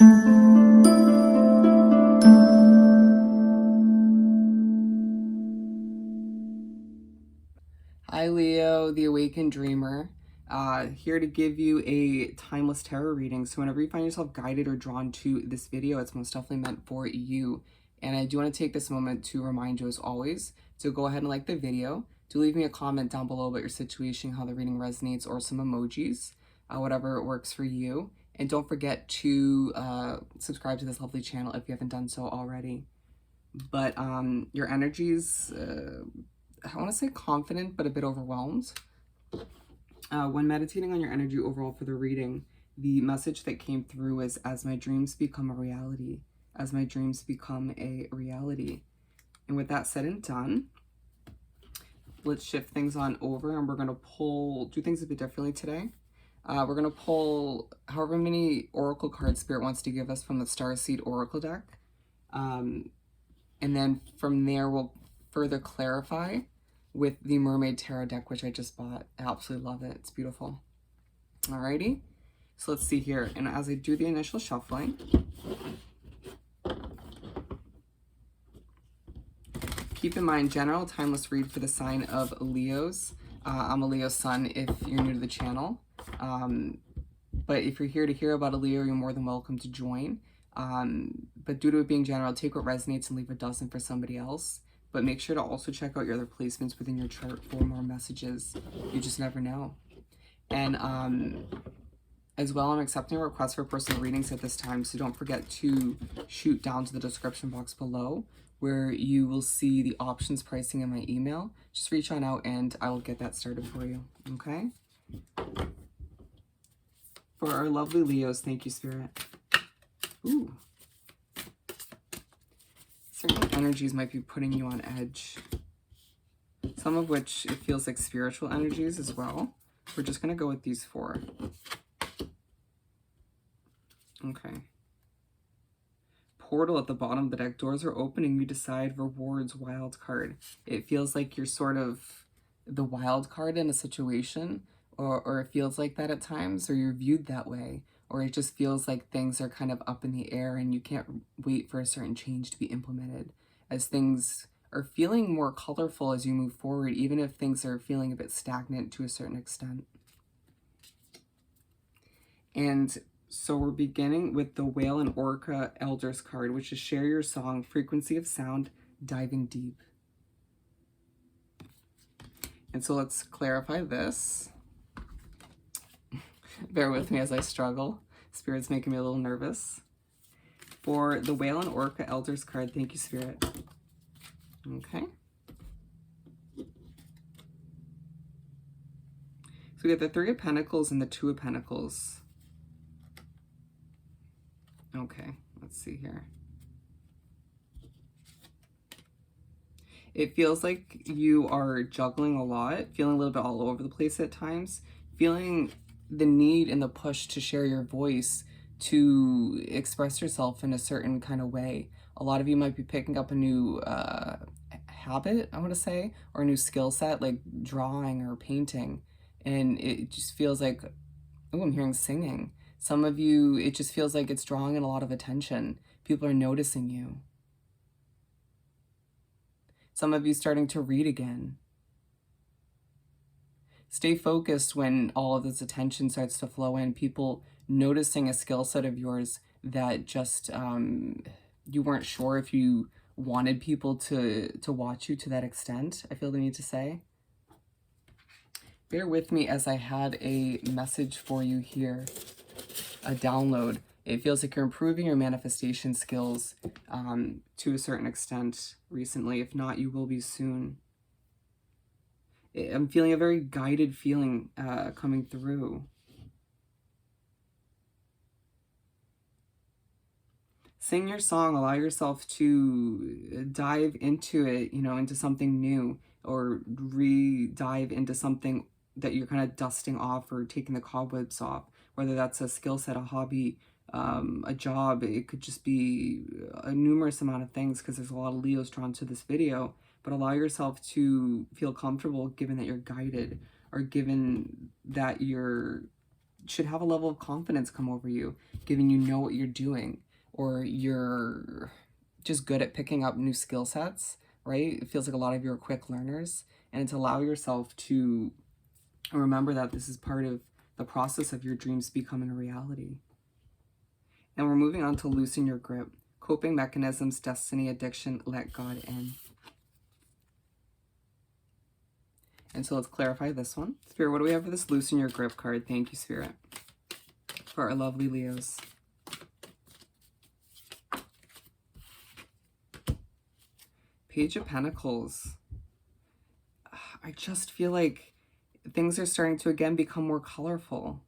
Hi Leo, the Awakened Dreamer, here to give you a timeless tarot reading. So whenever you find yourself guided or drawn to this video, it's most definitely meant for you. And I do want to take this moment to remind you, as always, to go ahead and like the video, to leave me a comment down below about your situation, how the reading resonates, or some emojis, whatever works for you. And don't forget to subscribe to this lovely channel if you haven't done so already. But your energies, I want to say confident, but a bit overwhelmed. When meditating on your energy overall for the reading, the message that came through is, as my dreams become a reality, as my dreams become a reality. And with that said and done, let's shift things on over, and we're going to do things a bit differently today. We're going to pull however many oracle cards Spirit wants to give us from the Starseed Oracle deck. And then from there, we'll further clarify with the Mermaid Tarot deck, which I just bought. I absolutely love it. It's beautiful. Alrighty. So let's see here. And as I do the initial shuffling, keep in mind, general timeless read for the sign of Leos. I'm a Leo sun if you're new to the channel. But if you're here to hear about a Leo, you're more than welcome to join. But due to it being general, take what resonates and leave a dozen for somebody else. But make sure to also check out your other placements within your chart for more messages. You just never know. And as well, I'm accepting requests for personal readings at this time, so don't forget to shoot down to the description box below where you will see the options, pricing, and my email. Just reach on out and I will get that started for you, okay? For our lovely Leos, thank you, Spirit. Ooh. Certain energies might be putting you on edge. Some of which it feels like spiritual energies as well. We're just going to go with these four. Okay. Portal at the bottom of the deck. Doors are opening. You decide. Rewards. Wild card. It feels like you're sort of the wild card in a situation. Or it feels like that at times. Or you're viewed that way. Or it just feels like things are kind of up in the air and you can't wait for a certain change to be implemented, as things are feeling more colorful as you move forward, even if things are feeling a bit stagnant to a certain extent. And so we're beginning with the Whale and Orca Elders card, which is share your song, frequency of sound, diving deep. And so let's clarify this. Bear with me as I struggle. Spirit's making me a little nervous. For the Whale and Orca Elders card, thank you, Spirit. Okay. So we get the Three of Pentacles and the Two of Pentacles. Okay, let's see here. It feels like you are juggling a lot, feeling a little bit all over the place at times, feeling the need and the push to share your voice, to express yourself in a certain kind of way. A lot of you might be picking up a new habit, I want to say, or a new skill set, like drawing or painting. And it just feels like, oh, I'm hearing singing. Some of you, it just feels like it's drawing in a lot of attention. People are noticing you. Some of you starting to read again. Stay focused when all of this attention starts to flow in. People noticing a skill set of yours that just you weren't sure if you wanted people to watch you to that extent, I feel the need to say. Bear with me as I had a message for you here, a download. It feels like you're improving your manifestation skills to a certain extent recently. If not, you will be soon. I'm feeling a very guided feeling coming through. Sing your song, allow yourself to dive into it, you know, into something new, or dive into something that you're kind of dusting off or taking the cobwebs off, whether that's a skill set, a hobby, a job. It could just be a numerous amount of things, because there's a lot of Leos drawn to this video. But allow yourself to feel comfortable, given that you're guided, or given that you're should have a level of confidence come over you, giving you know what you're doing, or you're just good at picking up new skill sets, right? It feels like a lot of you are quick learners, and to allow yourself to remember that this is part of the process of your dreams becoming a reality. And we're moving on to loosen your grip. Coping mechanisms, destiny, addiction, let God in. And so let's clarify this one. Spirit, what do we have for this loosen your grip card? Thank you, Spirit. For our lovely Leos. Page of Pentacles. I just feel like things are starting to again become more colorful.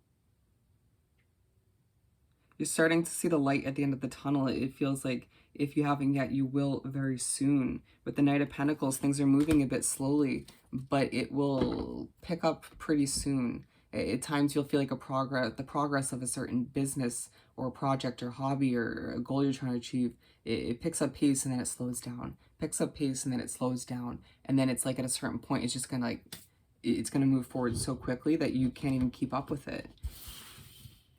You're starting to see the light at the end of the tunnel. It feels like if you haven't yet, you will very soon. With the Knight of Pentacles, things are moving a bit slowly, but it will pick up pretty soon. At times, you'll feel like the progress of a certain business or project or hobby or a goal you're trying to achieve. It picks up pace and then it slows down. Picks up pace and then it slows down. And then it's like at a certain point, it's just gonna it's gonna move forward so quickly that you can't even keep up with it.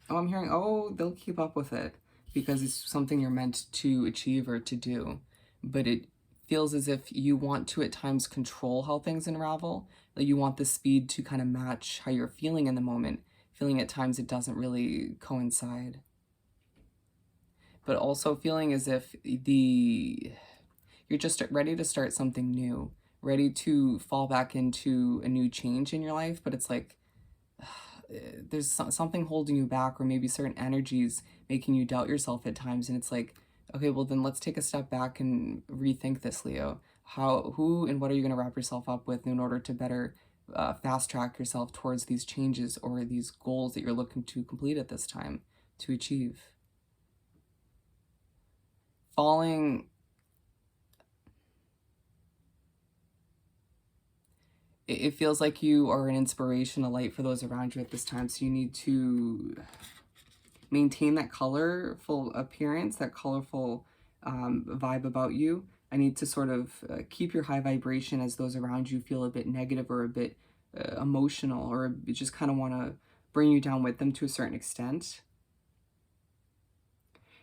Oh, I'm hearing, oh, they'll keep up with it because it's something you're meant to achieve or to do. But it feels as if you want to at times control how things unravel. Like you want the speed to kind of match how you're feeling in the moment. Feeling at times it doesn't really coincide. But also feeling as if you're just ready to start something new. Ready to fall back into a new change in your life. But it's like, there's something holding you back, or maybe certain energies making you doubt yourself at times, and it's like, okay, well then let's take a step back and rethink this, Leo. Who and what are you going to wrap yourself up with in order to better fast track yourself towards these changes or these goals that you're looking to complete at this time to achieve? Falling, it feels like you are an inspiration, a light for those around you at this time, so you need to maintain that colorful appearance, that colorful vibe about you. I need to sort of keep your high vibration as those around you feel a bit negative or a bit emotional, or just kind of want to bring you down with them to a certain extent.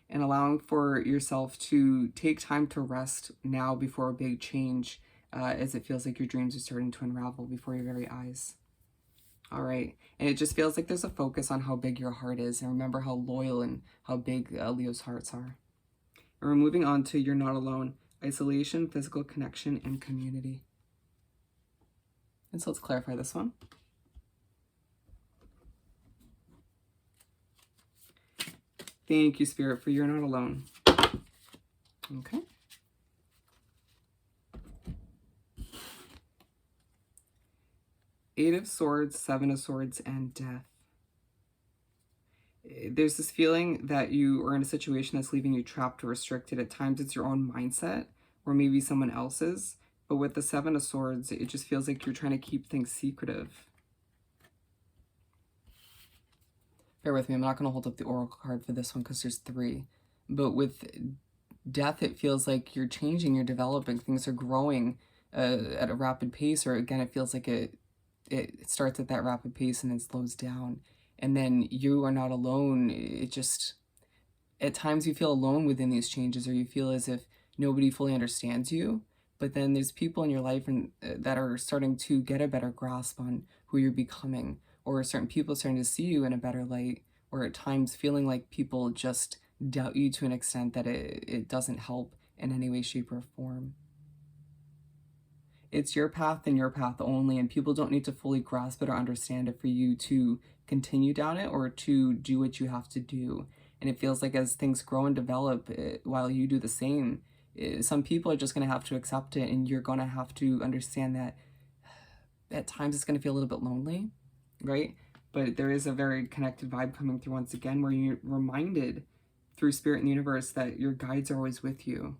And allowing for yourself to take time to rest now before a big change, as it feels like your dreams are starting to unravel before your very eyes. All right. And it just feels like there's a focus on how big your heart is. And remember how loyal and how big Leo's hearts are. And we're moving on to You're Not Alone. Isolation, physical connection, and community. And so let's clarify this one. Thank you, Spirit, for You're Not Alone. Okay. Eight of Swords, Seven of Swords, and Death. There's this feeling that you are in a situation that's leaving you trapped or restricted. At times it's your own mindset or maybe someone else's. But with the Seven of Swords, it just feels like you're trying to keep things secretive. Bear with me. I'm not going to hold up the Oracle card for this one because there's three. But with Death, it feels like you're changing, you're developing. Things are growing at a rapid pace. Or again, it feels like it starts at that rapid pace and then slows down. And then you are not alone. It just, at times you feel alone within these changes, or you feel as if nobody fully understands you. But then there's people in your life that are starting to get a better grasp on who you're becoming, or certain people starting to see you in a better light, or at times feeling like people just doubt you to an extent that it doesn't help in any way, shape, or form. It's your path and your path only, and people don't need to fully grasp it or understand it for you to continue down it or to do what you have to do. And it feels like as things grow and develop, while you do the same, some people are just going to have to accept it, and you're going to have to understand that at times it's going to feel a little bit lonely, right? But there is a very connected vibe coming through once again, where you're reminded through Spirit and the universe that your guides are always with you.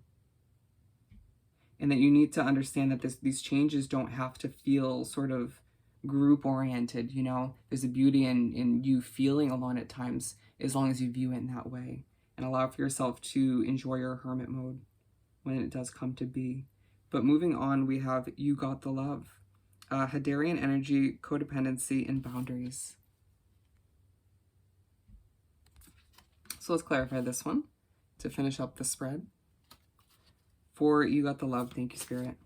And that you need to understand that these changes don't have to feel sort of group-oriented, you know? There's a beauty in you feeling alone at times, as long as you view it in that way. And allow for yourself to enjoy your hermit mode when it does come to be. But moving on, we have You Got the Love. Hadarian energy, codependency, and boundaries. So let's clarify this one to finish up the spread. For You Got the Love, thank you, Spirit.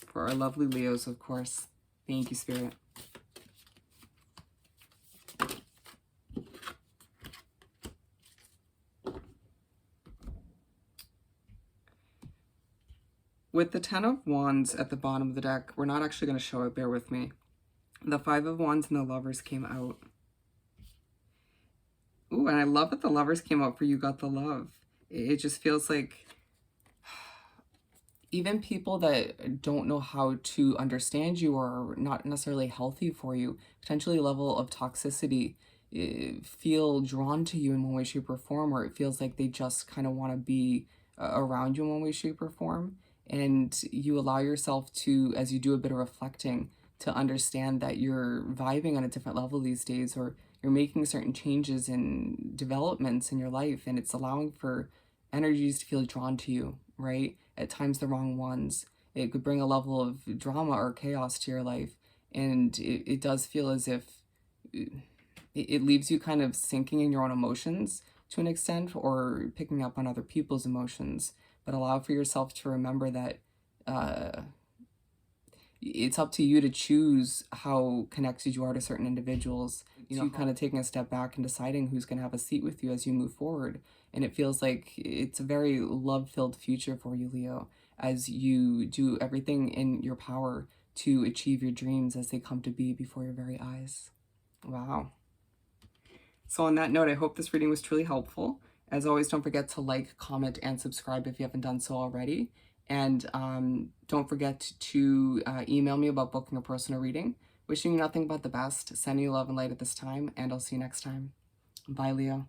For our lovely Leos, of course, thank you, Spirit. With the Ten of Wands at the bottom of the deck, we're not actually going to show it, bear with me. The Five of Wands and the Lovers came out. Ooh, and I love that the Lovers came out for You Got the Love. It just feels like even people that don't know how to understand you or are not necessarily healthy for you, potentially a level of toxicity, feel drawn to you in one way, shape, or form, or it feels like they just kind of want to be around you in one way, shape, or form. And you allow yourself to, as you do a bit of reflecting, to understand that you're vibing on a different level these days, or you're making certain changes and developments in your life, and it's allowing for energies to feel drawn to you, right? At times the wrong ones. It could bring a level of drama or chaos to your life, and it does feel as if it leaves you kind of sinking in your own emotions to an extent, or picking up on other people's emotions. But allow for yourself to remember that it's up to you to choose how connected you are to certain individuals. You know, kind of taking a step back and deciding who's going to have a seat with you as you move forward. And it feels like it's a very love-filled future for you, Leo, as you do everything in your power to achieve your dreams as they come to be before your very eyes. Wow. So on that note, I hope this reading was truly helpful. As always, don't forget to like, comment, and subscribe if you haven't done so already. And don't forget to email me about booking a personal reading. Wishing you nothing but the best, sending you love and light at this time, and I'll see you next time. Bye, Leo.